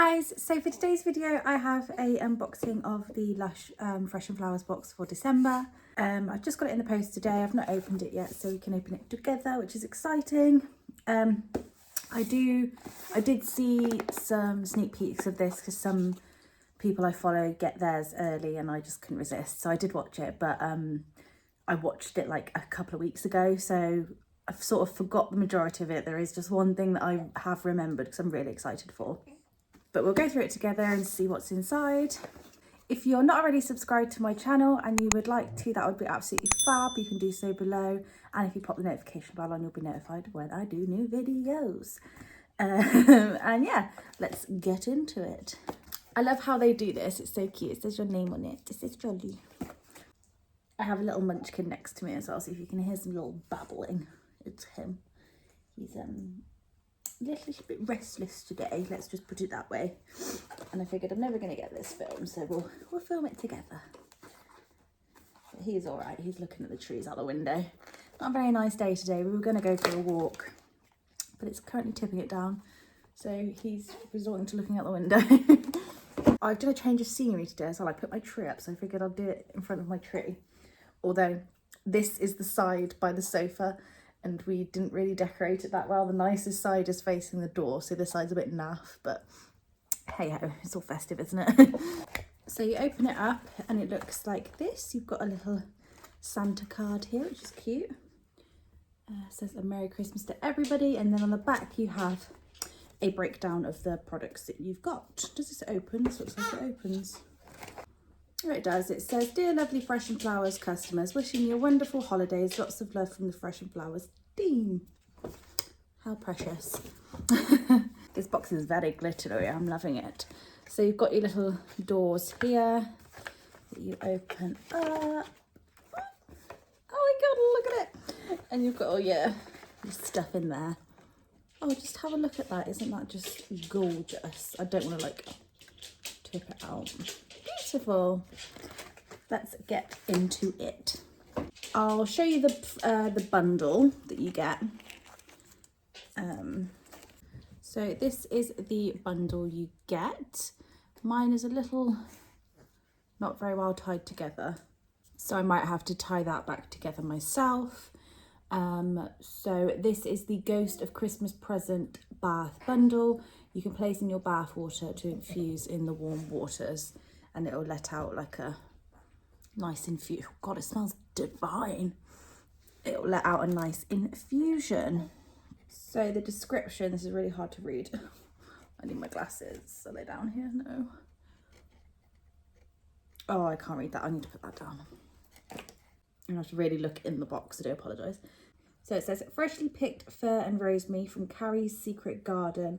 Guys, so for today's video I have a unboxing of the Lush Fresh and Flowers box for December. I've just got it in the post today. I've not opened it yet, so we can open it together, which is exciting. I did see some sneak peeks of this because some people I follow get theirs early and I just couldn't resist, so I did watch it, but I watched it like a couple of weeks ago, so I've sort of forgot the majority of it. There is just one thing that I have remembered because I'm really excited for. But we'll go through it together and see what's inside. If you're not already subscribed to my channel and you would like to, that would be absolutely fab. You can do so below. And if you pop the notification bell on, you'll be notified when I do new videos. And yeah, let's get into it. I love how they do this. It's so cute. It says your name on it. This is jolly. I have a little munchkin next to me as well, so if you can hear some little babbling, it's him. He's a little bit restless today, let's just put it that way, and I figured I'm never going to get this filmed, so we'll film it together. But he's all right. He's looking at the trees out the window. Not a very nice day today. We were going to go for a walk, but it's currently tipping it down, so he's resorting to looking out the window. I've done a change of scenery today, so I put my tree up, so I figured I'll do it in front of my tree, although this is the side by the sofa and we didn't really decorate it that well. The nicest side is facing the door, so this side's a bit naff, but hey ho, it's all festive, isn't it? So you open it up and it looks like this. You've got a little Santa card here, which is cute. Says a Merry Christmas to everybody, and then on the back you have a breakdown of the products that you've got. Does this open? This looks like it opens. Oh, it does. It says, "Dear lovely Fresh and Flowers customers, wishing you wonderful holidays. Lots of love from the Fresh and Flowers team." How precious. This box is very glittery. I'm loving it. So you've got your little doors here that you open up. Oh my god, look at it. And you've got all your stuff in there. Oh, just have a look at that. Isn't that just gorgeous? I don't want to like tip it out. Beautiful. Let's get into it. I'll show you the bundle that you get. So this is the bundle you get. Mine is a little not very well tied together, so I might have to tie that back together myself. So this is the Ghost of Christmas Present bath bundle. You can place in your bath water to infuse in the warm waters, and it'll let out like a nice infusion. Oh god, it smells divine. It'll let out a nice infusion. So the description, this is really hard to read. I need my glasses. Are they down here? No. Oh, I can't read that. I need to put that down. I have to really look in the box. I do apologise. So it says, freshly picked fir and rosemary from Carrie's Secret Garden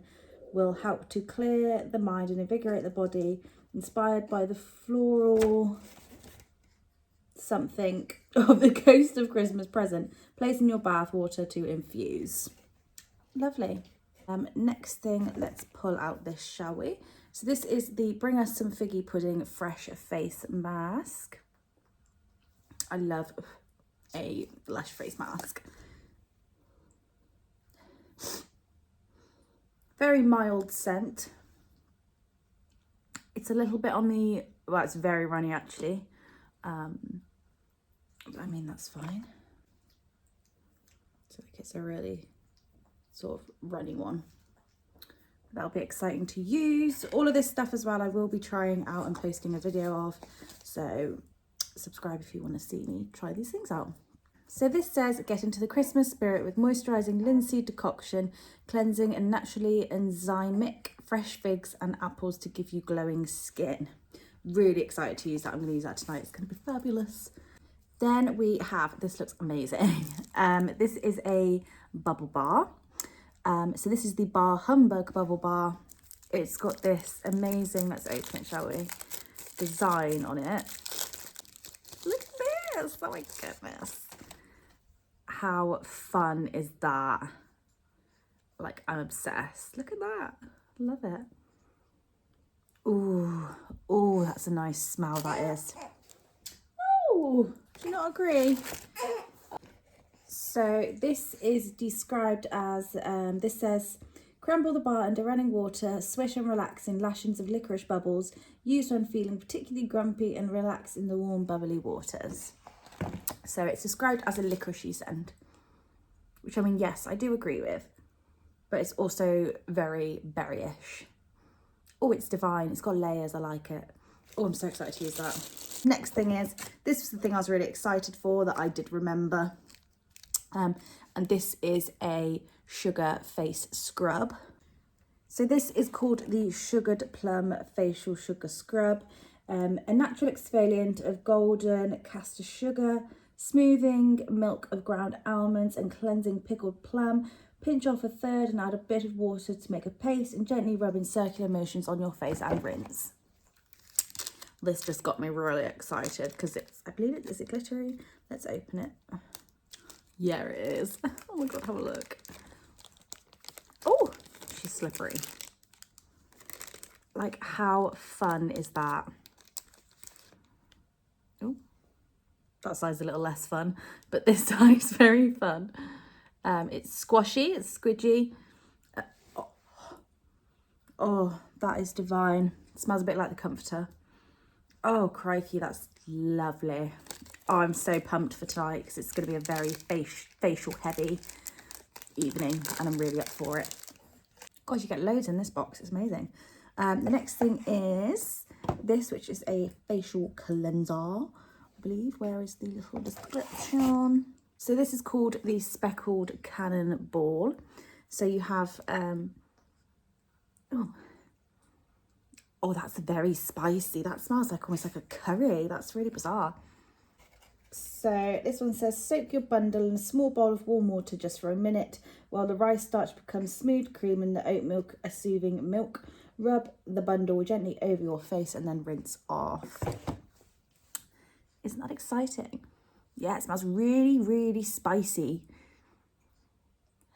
will help to clear the mind and invigorate the body, inspired by the floral something of the Ghost of Christmas Present. Place in your bath water to infuse. Lovely. Next thing, let's pull out this, shall we? So this is the Bring Us Some Figgy Pudding Fresh Face Mask. I love a Lush face mask. Very mild scent. It's a little bit on the, well, it's very runny actually. I mean, that's fine. So like it's a really sort of runny one. That'll be exciting to use. All of this stuff as well I will be trying out and posting a video of, so subscribe if you want to see me try these things out. So this says, get into the Christmas spirit with moisturising linseed decoction, cleansing and naturally enzymic fresh figs and apples to give you glowing skin. Really excited to use that. I'm going to use that tonight. It's going to be fabulous. Then we have, this looks amazing. This is a bubble bar. So this is the Bar Humbug bubble bar. It's got this amazing, let's open it, shall we, design on it. Look at this. Oh my goodness. How fun is that? Like, I'm obsessed. Look at that. Love it. Ooh, oh, that's a nice smell, that is. Oh, do you not agree? So this is described as, this says, Crumble the bar under running water, swish and relax in lashings of licorice bubbles, used when feeling particularly grumpy and relax in the warm bubbly waters. So it's described as a licoricey scent, which I mean, yes, I do agree with, but it's also very berryish. Oh, it's divine. It's got layers. I like it. Oh, I'm so excited to use that. Next thing is, this was the thing I was really excited for that I did remember. And this is a sugar face scrub. So this is called the Sugared Plum Facial Sugar Scrub. A natural exfoliant of golden castor sugar, smoothing milk of ground almonds and cleansing pickled plum. Pinch off a third and add a bit of water to make a paste and gently rub in circular motions on your face and rinse. This just got me really excited because it's, I believe it, is it glittery? Let's open it. Yeah, it is. Oh my God, have a look. Oh, she's slippery. Like, how fun is that? Oh, that side's a little less fun, but this side's very fun. It's squashy, it's squidgy. Oh, that is divine. It smells a bit like the comforter. Oh, crikey, that's lovely. Oh, I'm so pumped for tonight because it's going to be a very facial heavy evening and I'm really up for it. Gosh, you get loads in this box. It's amazing. The next thing is this, which is a facial cleanser, I believe. Where is the little description? So this is called the Speckled Cannonball. So you have, oh, that's very spicy. That smells like almost like a curry. That's really bizarre. So this one says, soak your bundle in a small bowl of warm water just for a minute while the rice starch becomes smooth cream and the oat milk a soothing milk. Rub the bundle gently over your face and then rinse off. Isn't that exciting? Yeah, it smells really, really spicy.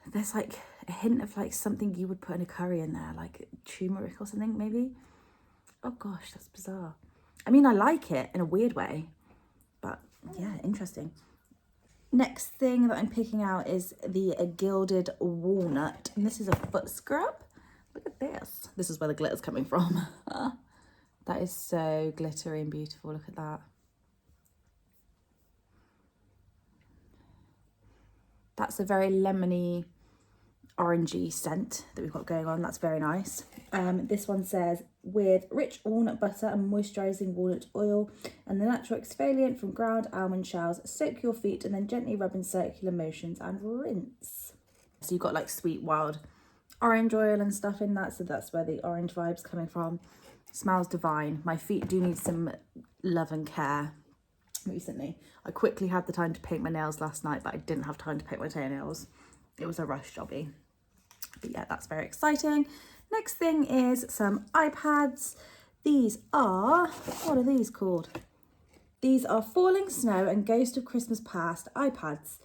There's like a hint of like something you would put in a curry in there, like turmeric or something maybe. Oh gosh, that's bizarre. I mean, I like it in a weird way, but yeah, interesting. Next thing that I'm picking out is the Gilded Walnut, and this is a foot scrub. Look at this. This is where the glitter's coming from. That is so glittery and beautiful. Look at that. That's a very lemony, orangey scent that we've got going on. That's very nice. This one says, with rich walnut butter and moisturising walnut oil and the natural exfoliant from ground almond shells, soak your feet and then gently rub in circular motions and rinse. So you've got like sweet wild orange oil and stuff in that, so that's where the orange vibe's coming from. Smells divine. My feet do need some love and care recently. I quickly had the time to paint my nails last night, but I didn't have time to paint my toenails. It was a rush jobby. But yeah, that's very exciting. Next thing is some iPads. These are, what are these called? These are Falling Snow and Ghost of Christmas Past iPads.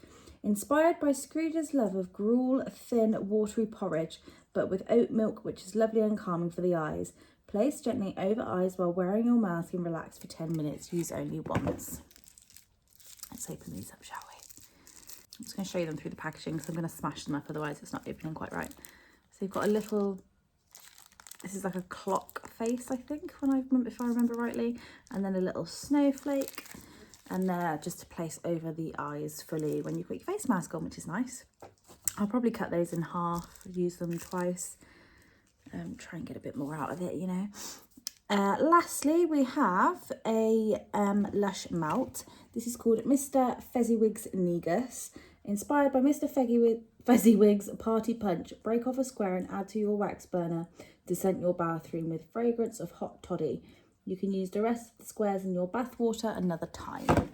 Inspired by Scrooge's love of gruel, thin, watery porridge, but with oat milk, which is lovely and calming for the eyes. Place gently over eyes while wearing your mask and relax for 10 minutes. Use only once. Let's open these up, shall we? I'm just going to show you them through the packaging because I'm going to smash them up, otherwise it's not opening quite right. So you've got a little, this is like a clock face, I think, if I remember rightly, and then a little snowflake, and they're just to place over the eyes fully when you put your face mask on, which is nice. I'll probably cut those in half, use them twice, try and get a bit more out of it, you know. Lastly, we have a Lush melt. This is called Mr. Fezziwig's Negus. Inspired by Mr. Fezziwig's Party Punch, break off a square and add to your wax burner to scent your bathroom with fragrance of hot toddy. You can use the rest of the squares in your bath water another time.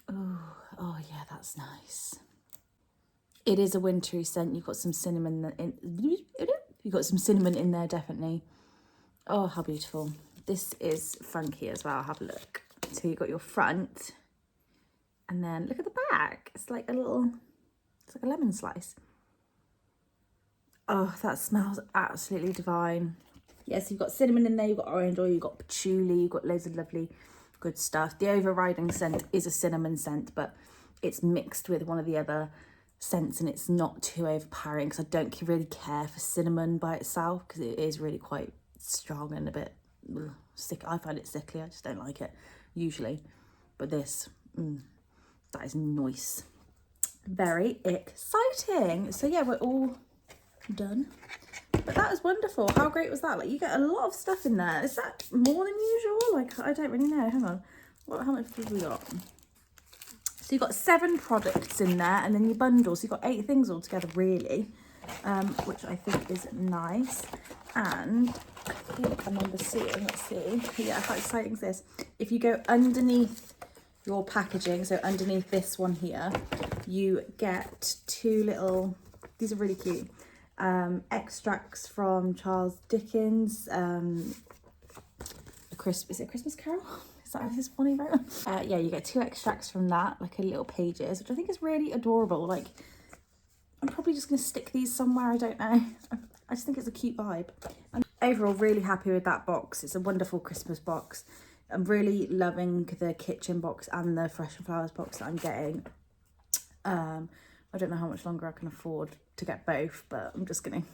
Oh yeah, that's nice. It is a wintry scent. You've got some cinnamon in there, definitely. Oh, how beautiful. This is funky as well. Have a look. So you've got your front, and then look at the back. It's like a little, it's like a lemon slice. Oh, that smells absolutely divine. Yes, you've got cinnamon in there, you've got orange oil, you've got patchouli, you've got loads of lovely good stuff. The overriding scent is a cinnamon scent, but it's mixed with one of the other scents and it's not too overpowering, because I don't really care for cinnamon by itself, because it is really quite strong and a bit sick. I find it sickly, I just don't like it usually. But this, that is nice. Very exciting. So yeah, we're all done. But that was wonderful. How great was that? Like, you get a lot of stuff in there. Is that more than usual? Like, I don't really know. Hang on. How much have we got? So you've got 7 products in there, and then your bundles. So you've got 8 things all together, really, which I think is nice. And I think I remember seeing, let's see. Yeah, how exciting is this? If you go underneath your packaging, so underneath this one here, you get 2 little, these are really cute, extracts from Charles Dickens, is it A Christmas Carol? Is that his one he wrote? Yeah, you get 2 extracts from that, like a little pages, which I think is really adorable. Like, I'm probably just going to stick these somewhere, I don't know. I just think it's a cute vibe. I'm overall really happy with that box. It's a wonderful Christmas box. I'm really loving the kitchen box and the Fresh and Flowers box that I'm getting. I don't know how much longer I can afford to get both, but I'm just going to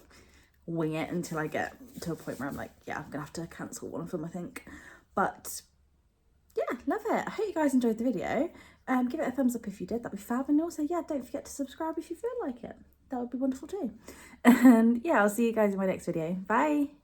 wing it until I get to a point where I'm like, yeah, I'm going to have to cancel one of them, I think. But yeah, love it. I hope you guys enjoyed the video. Give it a thumbs up if you did, that'd be fab. And also, yeah, don't forget to subscribe if you feel like it. That would be wonderful too. And yeah, I'll see you guys in my next video. Bye.